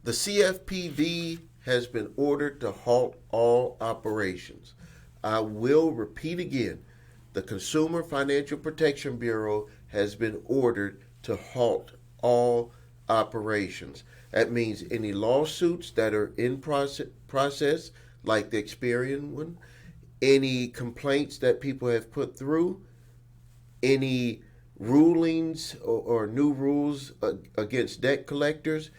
The CFPB has been ordered to halt all operations. I will repeat again, the Consumer Financial Protection Bureau has been ordered to halt all operations. That means any lawsuits that are in process, like the Experian one, any complaints that people have put through, any rulings or new rules against debt collectors,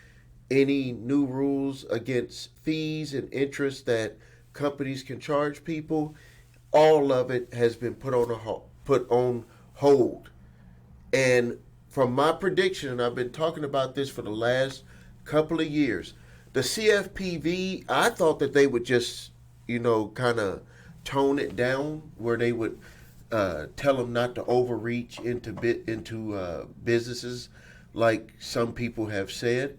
any new rules against fees and interest that companies can charge people, all of it has been put on hold. And from my prediction, and I've been talking about this for the last couple of years, the CFPV, I thought that they would just, kind of tone it down, where they would tell them not to overreach into businesses, like some people have said.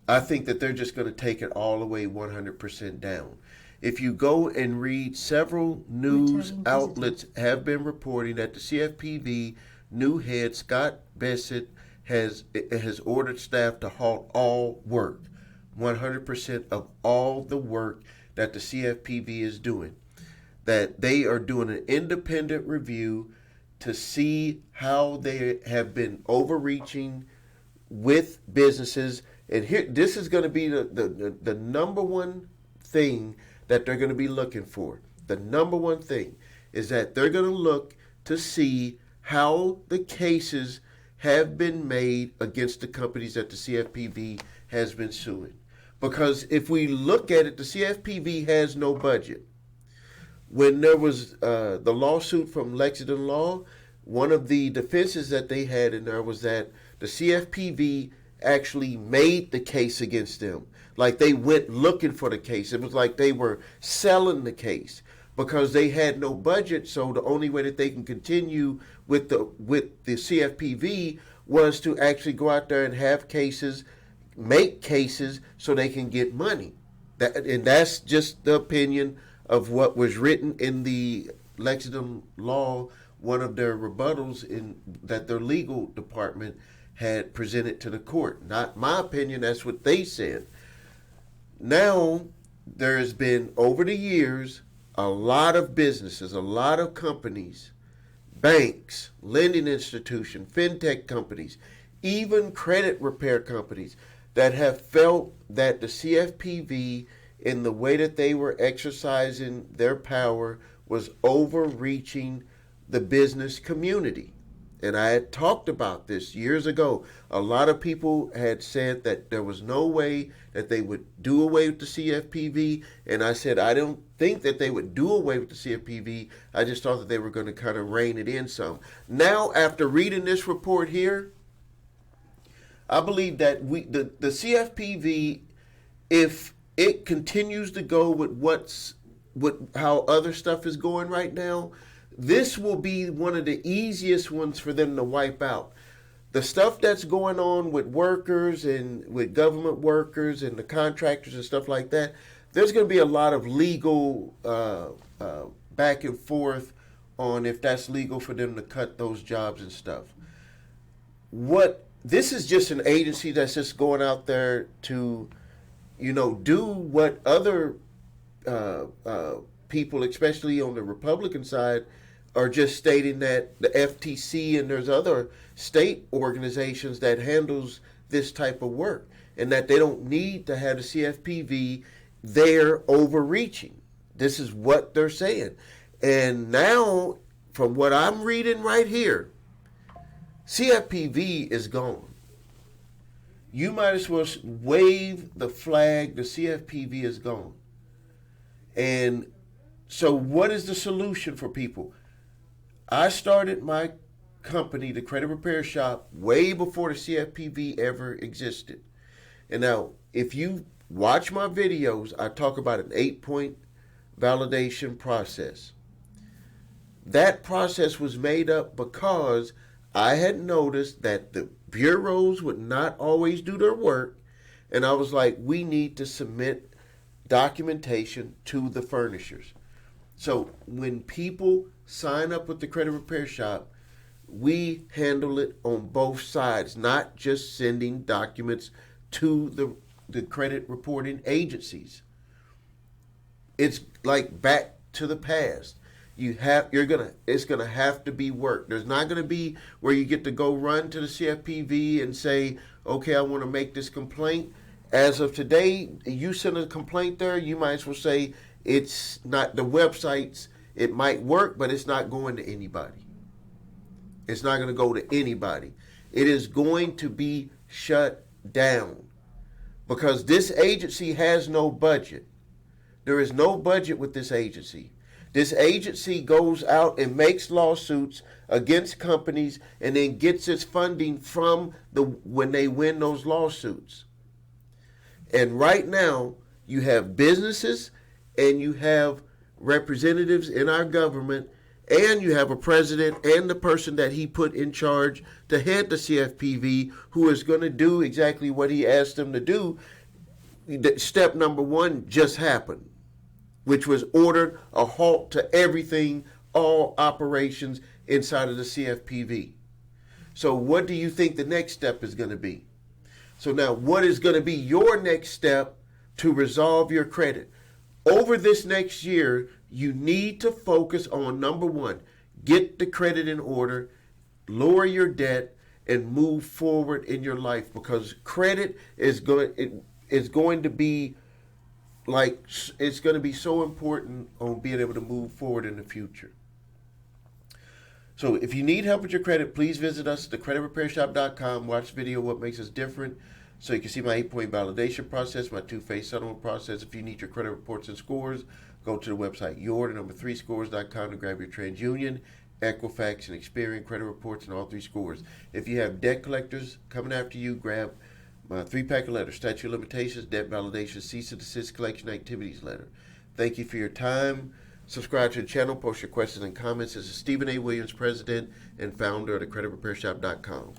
I think that they're just going to take it all the way 100% down. If you go and read, several news outlets have been reporting that the CFPV new head, Scott Bessent, has ordered staff to halt all work, 100% of all the work that the CFPV is doing. That they are doing an independent review to see how they have been overreaching with businesses. And here, this is going to be the number one thing that they're going to be looking for. The number one thing is that they're going to look to see how the cases have been made against the companies that the CFPB has been suing. Because if we look at it, the CFPV has no budget. When there was the lawsuit from Lexington Law, one of the defenses that they had in there was that the CFPV actually made the case against them. Like they went looking for the case. It was like they were selling the case because they had no budget. So the only way that they can continue with the CFPV was to actually go out there and have cases, make cases so they can get money. And that's just the opinion of what was written in the Lexington Law, one of their rebuttals that their legal department had presented to the court. Not my opinion, that's what they said. Now, there has been, over the years, a lot of businesses, a lot of companies, banks, lending institutions, fintech companies, even credit repair companies that have felt that the CFPV, in the way that they were exercising their power, was overreaching the business community. And I had talked about this years ago. A lot of people had said that there was no way that they would do away with the CFPV. And I said, I don't think that they would do away with the CFPV. I just thought that they were going to kind of rein it in some. Now, after reading this report here, I believe that the CFPV, if it continues to go with how other stuff is going right now, this will be one of the easiest ones for them to wipe out. The stuff that's going on with workers and with government workers and the contractors and stuff like that, there's going to be a lot of legal back and forth on if that's legal for them to cut those jobs and stuff. This is just an agency that's just going out there to, do what other people, especially on the Republican side, are just stating that the FTC and there's other state organizations that handles this type of work, and that they don't need to have the CFPV there overreaching. This is what they're saying. And now, from what I'm reading right here, CFPV is gone. You might as well wave the flag. The CFPV is gone. And so what is the solution for people? I started my company, the Credit Repair Shop, way before the CFPV ever existed. And now, if you watch my videos, I talk about an 8-point validation process. That process was made up because I had noticed that the bureaus would not always do their work, and I was like, we need to submit documentation to the furnishers. So when people sign up with the Credit Repair Shop, we handle it on both sides, not just sending documents to the credit reporting agencies. It's like back to the past. It's gonna have to be work. There's not gonna be where you get to go run to the CFPB and say, okay, I want to make this complaint. As of today, you send a complaint there, you might as well say it's not the websites. It might work, but it's not going to anybody. It's not going to go to anybody. It is going to be shut down because this agency has no budget. There is no budget with this agency. This agency goes out and makes lawsuits against companies and then gets its funding from when they win those lawsuits. And right now, you have businesses and you have representatives in our government and you have a president and the person that he put in charge to head the CFPB who is going to do exactly what he asked them to do. Step number one just happened, which was ordered a halt to everything, all operations inside of the CFPB. So what do you think the next step is going to be? So now what is going to be your next step to resolve your credit? Over this next year, you need to focus on number one, get the credit in order, lower your debt, and move forward in your life because credit is going to be it's going to be so important on being able to move forward in the future. So if you need help with your credit, please visit us at thecreditrepairshop.com. Watch the video, What Makes Us Different, so you can see my 8-point validation process, my 2-phase settlement process. If you need your credit reports and scores, go to the website your3scores.com to grab your TransUnion, Equifax, and Experian credit reports and all 3 scores. If you have debt collectors coming after you, grab my 3-pack of letters, statute of limitations, debt validation, cease and desist collection activities letter. Thank you for your time. Subscribe to the channel, post your questions and comments. This is Stephen A. Williams, President and founder of thecreditrepairshop.com.